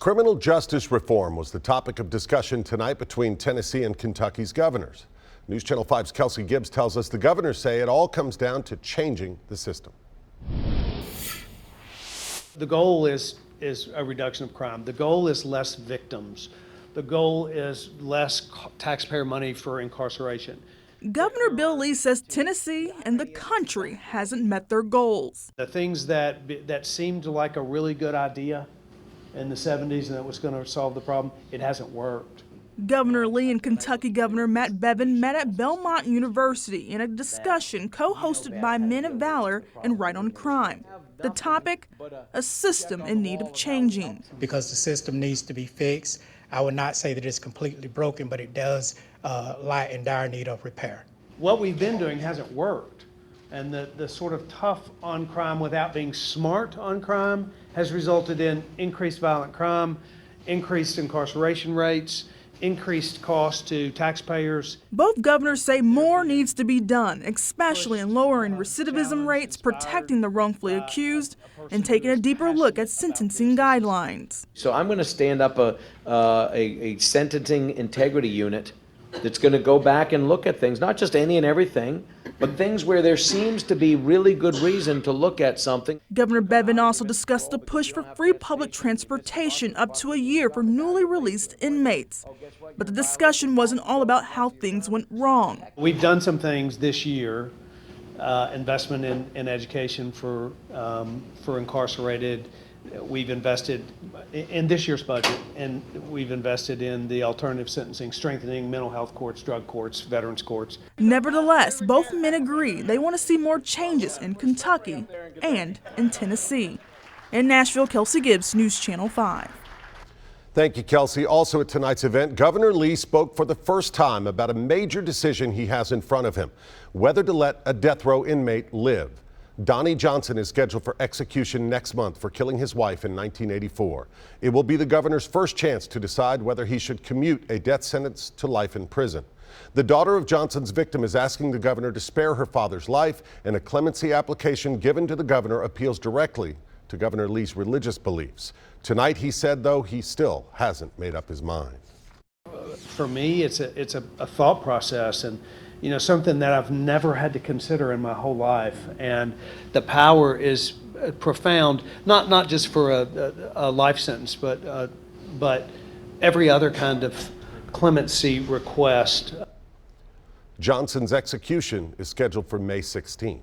Criminal justice reform was the topic of discussion tonight between Tennessee and Kentucky's governors. News Channel 5's Kelsey Gibbs tells us the governors say it all comes down to changing the system. The goal is a reduction of crime. The goal is less victims. The goal is less taxpayer money for incarceration. Governor Bill Lee says Tennessee and the country hasn't met their goals. The things that seemed like a really good idea in the 70s and that was going to solve the problem, it hasn't worked. Governor Lee and Kentucky Governor Matt Bevin met at Belmont University in a discussion co-hosted by Men of Valor and Right on Crime. The topic, a system in need of changing. Because the system needs to be fixed. I would not say that it's completely broken, but it does lie in dire need of repair. What we've been doing hasn't worked. And the sort of tough on crime without being smart on crime has resulted in increased violent crime, increased incarceration rates, increased costs to taxpayers. Both governors say more needs to be done, especially in lowering recidivism rates, protecting the wrongfully accused, and taking a deeper look at sentencing guidelines. So I'm going to stand up a sentencing integrity unit that's going to go back and look at things, not just any and everything, but things where there seems to be really good reason to look at something. Governor Bevin also discussed the push for free public transportation up to a year for newly released inmates. But the discussion wasn't all about how things went wrong. We've done some things this year, investment in education for incarcerated. We've invested in this year's budget, and we've invested in the alternative sentencing, strengthening mental health courts, drug courts, veterans courts. Nevertheless, both men agree they want to see more changes in Kentucky and in Tennessee. In Nashville, Kelsey Gibbs, News Channel 5. Thank you, Kelsey. Also at tonight's event, Governor Lee spoke for the first time about a major decision he has in front of him, whether to let a death row inmate live. Donnie Johnson is scheduled for execution next month for killing his wife in 1984. It will be the governor's first chance to decide whether he should commute a death sentence to life in prison. The daughter of Johnson's victim is asking the governor to spare her father's life, and a clemency application given to the governor appeals directly to Governor Lee's religious beliefs. Tonight, he said, though, he still hasn't made up his mind. For me, it's a thought process, and something that I've never had to consider in my whole life. And the power is profound, not just for a life sentence, but every other kind of clemency request. Johnson's execution is scheduled for May 16th.